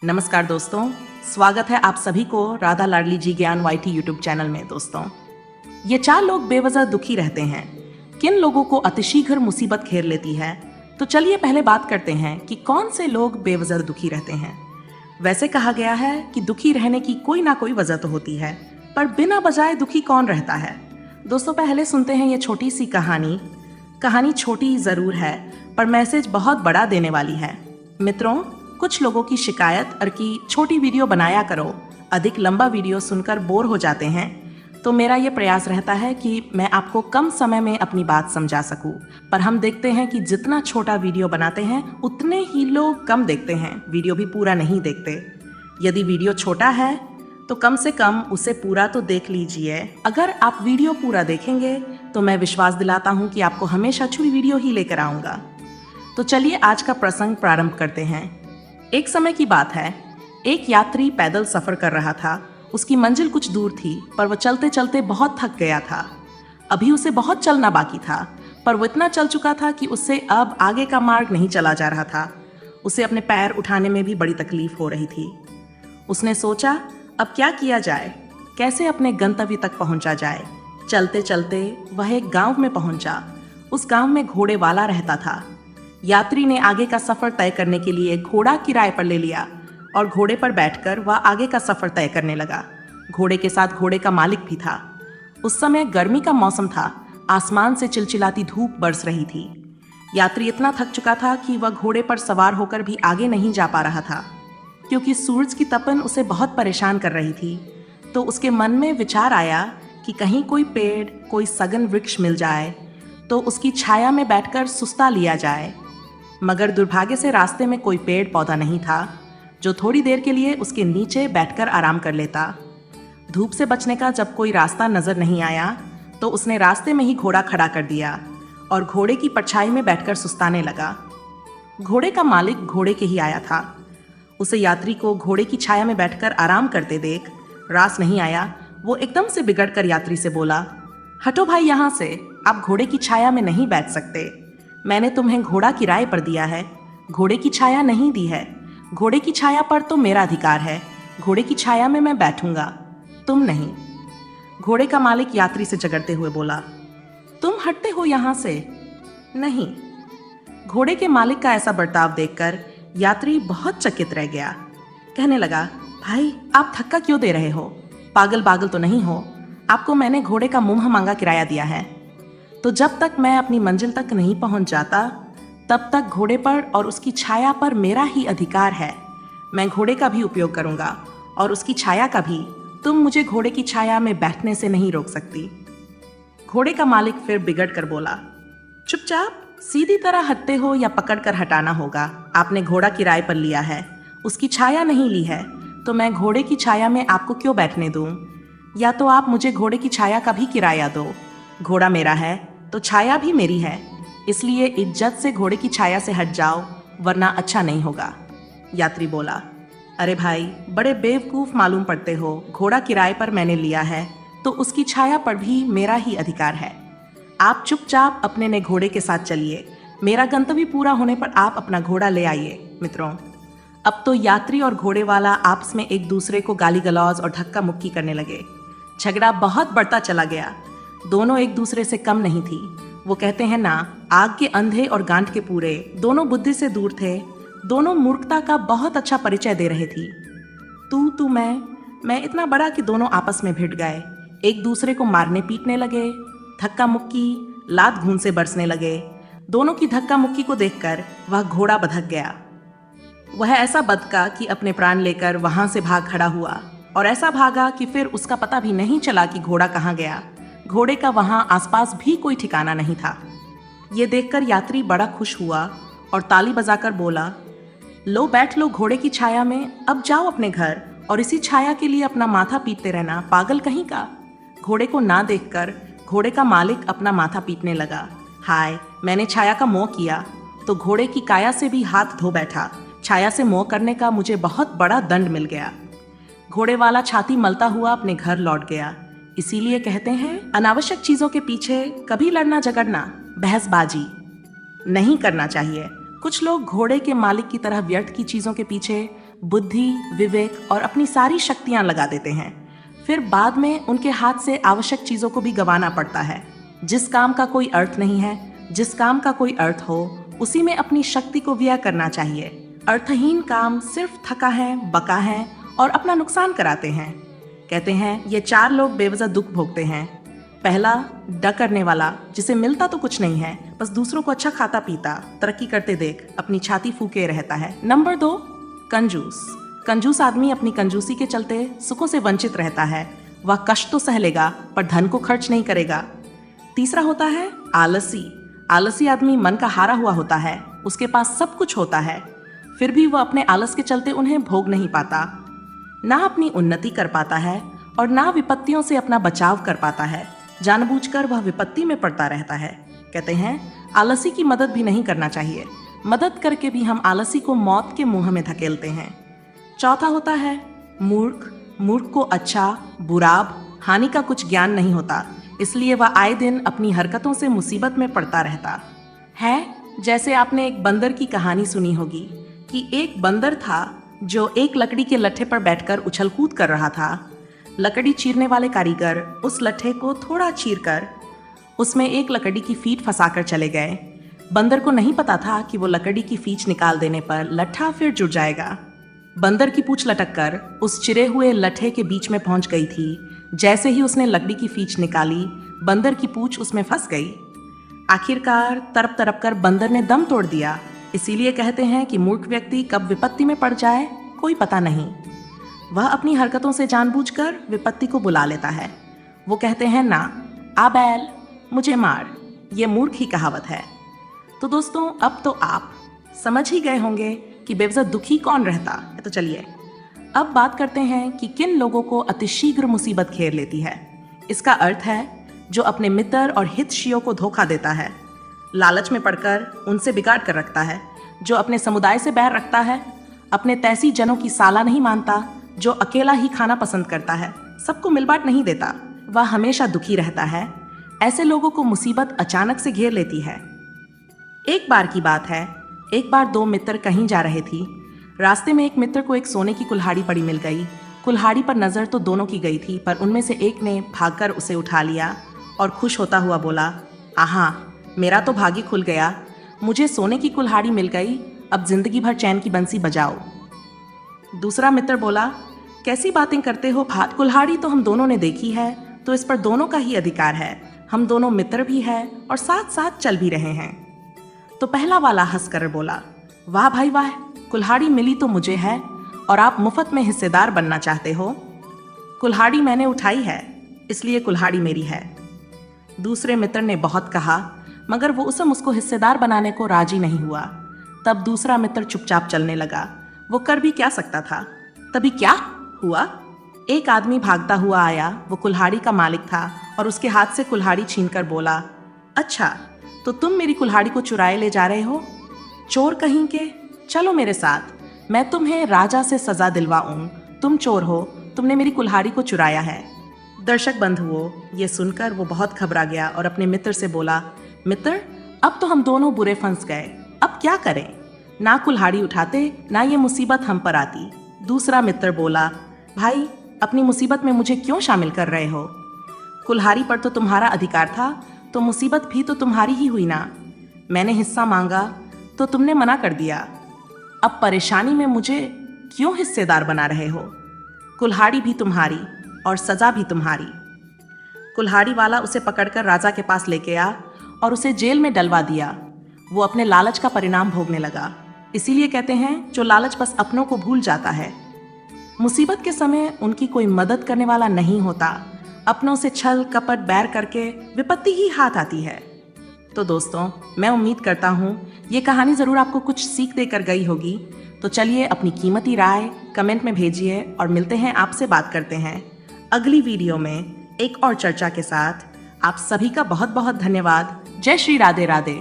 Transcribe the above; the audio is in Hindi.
नमस्कार दोस्तों, स्वागत है आप सभी को राधा लाडली जी ज्ञान वाईटी यूट्यूब चैनल में। दोस्तों, ये 4 लोग बेवजह दुखी रहते हैं। किन लोगों को अतिशीघ्र मुसीबत घेर लेती है? तो चलिए पहले बात करते हैं कि कौन से लोग बेवजह दुखी रहते हैं। वैसे कहा गया है कि दुखी रहने की कोई ना कोई वजह तो होती है, पर बिना बजाय दुखी कौन रहता है? दोस्तों, पहले सुनते हैं ये छोटी सी कहानी। कहानी छोटी जरूर है, पर मैसेज बहुत बड़ा देने वाली है। मित्रों, कुछ लोगों की शिकायत और कि छोटी वीडियो बनाया करो, अधिक लंबा वीडियो सुनकर बोर हो जाते हैं। तो मेरा ये प्रयास रहता है कि मैं आपको कम समय में अपनी बात समझा सकूं। पर हम देखते हैं कि जितना छोटा वीडियो बनाते हैं उतने ही लोग कम देखते हैं, वीडियो भी पूरा नहीं देखते। यदि वीडियो छोटा है तो कम से कम उसे पूरा तो देख लीजिए। अगर आप वीडियो पूरा देखेंगे तो मैं विश्वास दिलाता हूँ कि आपको हमेशा अच्छी वीडियो ही लेकर आऊँगा। तो चलिए आज का प्रसंग प्रारंभ करते हैं। एक समय की बात है, एक यात्री पैदल सफर कर रहा था। उसकी मंजिल कुछ दूर थी, पर वह चलते चलते बहुत थक गया था। अभी उसे बहुत चलना बाकी था, पर वो इतना चल चुका था कि उससे अब आगे का मार्ग नहीं चला जा रहा था। उसे अपने पैर उठाने में भी बड़ी तकलीफ हो रही थी। उसने सोचा, अब क्या किया जाए, कैसे अपने गंतव्य तक पहुंचा जाए। चलते चलते वह एक गांव में पहुंचा। उस गांव में घोड़े वाला रहता था। यात्री ने आगे का सफर तय करने के लिए घोड़ा किराए पर ले लिया और घोड़े पर बैठकर वह आगे का सफर तय करने लगा। घोड़े के साथ घोड़े का मालिक भी था। उस समय गर्मी का मौसम था, आसमान से चिलचिलाती धूप बरस रही थी। यात्री इतना थक चुका था कि वह घोड़े पर सवार होकर भी आगे नहीं जा पा रहा था, क्योंकि सूरज की तपन उसे बहुत परेशान कर रही थी। तो उसके मन में विचार आया कि कहीं कोई पेड़, कोई सघन वृक्ष मिल जाए तो उसकी छाया में बैठकर सुस्ता लिया जाए। मगर दुर्भाग्य से रास्ते में कोई पेड़ पौधा नहीं था जो थोड़ी देर के लिए उसके नीचे बैठकर आराम कर लेता। धूप से बचने का जब कोई रास्ता नजर नहीं आया तो उसने रास्ते में ही घोड़ा खड़ा कर दिया और घोड़े की परछाई में बैठकर सुस्ताने लगा। घोड़े का मालिक घोड़े के ही आया था। उसे यात्री को घोड़े की छाया में बैठकर आराम करते देख रास नहीं आया। वो एकदम से बिगड़कर यात्री से बोला, हटो भाई यहाँ से, आप घोड़े की छाया में नहीं बैठ सकते। मैंने तुम्हें घोड़ा किराए पर दिया है, घोड़े की छाया नहीं दी है। घोड़े की छाया पर तो मेरा अधिकार है, घोड़े की छाया में मैं बैठूंगा, तुम नहीं। घोड़े का मालिक यात्री से झगड़ते हुए बोला, तुम हटते हो यहाँ से? नहीं। घोड़े के मालिक का ऐसा बर्ताव देखकर यात्री बहुत चकित रह गया। कहने लगा, भाई आप धक्का क्यों दे रहे हो? पागल पागल तो नहीं हो? आपको मैंने घोड़े का मुंह मांगा किराया दिया है, तो जब तक मैं अपनी मंजिल तक नहीं पहुंच जाता तब तक घोड़े पर और उसकी छाया पर मेरा ही अधिकार है। मैं घोड़े का भी उपयोग करूंगा और उसकी छाया का भी। तुम मुझे घोड़े की छाया में बैठने से नहीं रोक सकती। घोड़े का मालिक फिर बिगड़ कर बोला, चुपचाप सीधी तरह हटते हो या पकड़कर हटाना होगा। आपने घोड़ा किराए पर लिया है, उसकी छाया नहीं ली है, तो मैं घोड़े की छाया में आपको क्यों बैठने दूं? या तो आप मुझे घोड़े की छाया का भी किराया दो। घोड़ा मेरा है तो छाया भी मेरी है, इसलिए इज्जत से घोड़े की छाया से हट जाओ, वरना अच्छा नहीं होगा। यात्री बोला, अरे भाई, बड़े बेवकूफ मालूम पड़ते हो। घोड़ा किराए पर मैंने लिया है तो उसकी छाया पर भी मेरा ही अधिकार है। आप चुपचाप अपने नए घोड़े के साथ चलिए। मेरा गंतव्य पूरा होने पर आप अपना घोड़ा ले आइए। मित्रों, अब तो यात्री और घोड़े वाला आपस में एक दूसरे को गाली गलौज और धक्का मुक्की करने लगे। झगड़ा बहुत बढ़ता चला गया। दोनों एक दूसरे से कम नहीं थी। वो कहते हैं ना, आग के अंधे और गांठ के पूरे। दोनों बुद्धि से दूर थे। दोनों मूर्खता का बहुत अच्छा परिचय दे रहे थी। तू मैं इतना बड़ा कि दोनों आपस में भिड़ गए। एक दूसरे को मारने पीटने लगे। धक्का मुक्की, लात घून से बरसने लगे। दोनों की धक्का मुक्की को देखकर वह घोड़ा बधक गया। वह ऐसा बदका कि अपने प्राण लेकर वहां से भाग खड़ा हुआ, और ऐसा भागा कि फिर उसका पता भी नहीं चला कि घोड़ा कहाँ गया। घोड़े का वहां आसपास भी कोई ठिकाना नहीं था। ये देखकर यात्री बड़ा खुश हुआ और ताली बजाकर बोला, लो बैठ लो घोड़े की छाया में, अब जाओ अपने घर और इसी छाया के लिए अपना माथा पीटते रहना, पागल कहीं का। घोड़े को ना देखकर घोड़े का मालिक अपना माथा पीटने लगा। हाय, मैंने छाया का मोह किया तो घोड़े की काया से भी हाथ धो बैठा। छाया से मोह करने का मुझे बहुत बड़ा दंड मिल गया। घोड़े वाला छाती मलता हुआ अपने घर लौट गया। इसीलिए कहते हैं, अनावश्यक चीजों के पीछे कभी लड़ना झगड़ना, बहसबाजी नहीं करना चाहिए। कुछ लोग घोड़े के मालिक की तरह व्यर्थ की चीजों के पीछे बुद्धि, विवेक और अपनी सारी शक्तियां लगा देते हैं। फिर बाद में उनके हाथ से आवश्यक चीजों को भी गंवाना पड़ता है। जिस काम का कोई अर्थ नहीं है, जिस काम का कोई अर्थ हो, उसी में अपनी शक्ति को व्यय करना चाहिए। अर्थहीन काम सिर्फ थका है, बका है और अपना नुकसान कराते हैं। कहते हैं ये 4 लोग बेवजह दुख भोगते हैं। पहला, डर करने वाला, जिसे मिलता तो कुछ नहीं है, बस दूसरों को अच्छा खाता पीता, तरक्की करते देख अपनी छाती फूके रहता है। नंबर 2, कंजूस। कंजूस आदमी अपनी कंजूसी के चलते सुखों से वंचित रहता है। वह कष्ट तो सह लेगा पर धन को खर्च नहीं करेगा। तीसरा होता है आलसी। आलसी आदमी मन का हारा हुआ होता है। उसके पास सब कुछ होता है, फिर भी वह अपने आलस के चलते उन्हें भोग नहीं पाता। ना अपनी उन्नति कर पाता है और ना विपत्तियों से अपना बचाव कर पाता है। जानबूझकर वह विपत्ति में पड़ता रहता है। कहते हैं आलसी की मदद भी नहीं करना चाहिए। मदद करके भी हम आलसी को मौत के मुंह में धकेलते हैं। चौथा होता है मूर्ख। मूर्ख को अच्छा, बुरा, हानि का कुछ ज्ञान नहीं होता, इसलिए वह आए दिन अपनी हरकतों से मुसीबत में पड़ता रहता है। जैसे आपने एक बंदर की कहानी सुनी होगी कि एक बंदर था जो एक लकड़ी के लट्ठे पर बैठकर उछल कूद कर रहा था। लकड़ी चीरने वाले कारीगर उस लट्ठे को थोड़ा चीरकर उसमें एक लकड़ी की फीट फंसाकर चले गए। बंदर को नहीं पता था कि वो लकड़ी की फीट निकाल देने पर लट्ठा फिर जुड़ जाएगा। बंदर की पूंछ लटककर उस चिरे हुए लट्ठे के बीच में पहुंच गई थी। जैसे ही उसने लकड़ी की फीट निकाली, बंदर की पूंछ उसमें फंस गई। आखिरकार तड़प तड़प कर बंदर ने दम तोड़ दिया। इसीलिए कहते हैं कि मूर्ख व्यक्ति कब विपत्ति में पड़ जाए कोई पता नहीं। वह अपनी हरकतों से जानबूझकर विपत्ति को बुला लेता है। वो कहते हैं ना, आ बैल मुझे मार, ये मूर्ख ही कहावत है। तो दोस्तों, अब तो आप समझ ही गए होंगे कि बेवजह दुखी कौन रहता है। तो चलिए अब बात करते हैं कि किन लोगों को अतिशीघ्र मुसीबत घेर लेती है। इसका अर्थ है जो अपने मित्र और हितैषियों को धोखा देता है, लालच में पड़कर उनसे बिगाड़ कर रखता है, जो अपने समुदाय से बैर रखता है, अपने तैसी जनों की साला नहीं मानता, जो अकेला ही खाना पसंद करता है, सबको मिलबांट नहीं देता, वह हमेशा दुखी रहता है। ऐसे लोगों को मुसीबत अचानक से घेर लेती है। एक बार की बात है, एक बार 2 मित्र कहीं जा रहे थी। रास्ते में एक मित्र को एक सोने की कुल्हाड़ी पड़ी मिल गई। कुल्हाड़ी पर नजर तो दोनों की गई थी, पर उनमें से एक ने भागकर उसे उठा लिया और खुश होता हुआ बोला, आहा, मेरा तो भाग्य खुल गया, मुझे सोने की कुल्हाड़ी मिल गई, अब जिंदगी भर चैन की बंसी बजाओ। दूसरा मित्र बोला, कैसी बातें करते हो, कुल्हाड़ी तो हम दोनों ने देखी है, तो इस पर दोनों का ही अधिकार है। हम दोनों मित्र भी हैं और साथ साथ चल भी रहे हैं। तो पहला वाला हंसकर बोला, वाह भाई वाह, कुल्हाड़ी मिली तो मुझे है और आप मुफ्त में हिस्सेदार बनना चाहते हो। कुल्हाड़ी मैंने उठाई है, इसलिए कुल्हाड़ी मेरी है। दूसरे मित्र ने बहुत कहा, मगर वो उसको हिस्सेदार बनाने को राजी नहीं हुआ। तब दूसरा मित्र चुपचाप चलने लगा। वो कर भी क्या सकता था। तभी क्या हुआ, एक आदमी भागता हुआ आया। वो कुल्हाड़ी का मालिक था और उसके हाथ से कुल्हाड़ी छीनकर बोला, अच्छा तो तुम मेरी कुल्हाड़ी को चुराए ले जा रहे हो, चोर कहीं के, चलो मेरे साथ, मैं तुम्हें राजा से सजा दिलवाऊं। तुम चोर हो, तुमने मेरी कुल्हाड़ी को चुराया है। दर्शक बंधुओं, ये सुनकर वो बहुत घबरा गया और अपने मित्र से बोला, मित्र, अब तो हम दोनों बुरे फंस गए, अब क्या करें। ना कुल्हाड़ी उठाते, ना ये मुसीबत हम पर आती। दूसरा मित्र बोला, भाई, अपनी मुसीबत में मुझे क्यों शामिल कर रहे हो। कुल्हाड़ी पर तो तुम्हारा अधिकार था, तो मुसीबत भी तो तुम्हारी ही हुई ना। मैंने हिस्सा मांगा तो तुमने मना कर दिया। अब परेशानी में मुझे क्यों हिस्सेदार बना रहे हो। कुल्हाड़ी भी तुम्हारी और सजा भी तुम्हारी। कुल्हाड़ी वाला उसे पकड़कर राजा के पास लेके आ और उसे जेल में डलवा दिया। वो अपने लालच का परिणाम भोगने लगा। इसीलिए कहते हैं, जो लालच बस अपनों को भूल जाता है। मुसीबत के समय उनकी कोई मदद करने वाला नहीं होता। अपनों से छल कपट बैर करके विपत्ति ही हाथ आती है। तो दोस्तों, मैं उम्मीद करता हूँ ये कहानी ज़रूर आपको कुछ सीख देकर गई होगी। तो चलिए अपनी कीमती राय कमेंट में भेजिए और मिलते हैं, आपसे बात करते हैं अगली वीडियो में एक और चर्चा के साथ। आप सभी का बहुत बहुत धन्यवाद। जय श्री राधे राधे।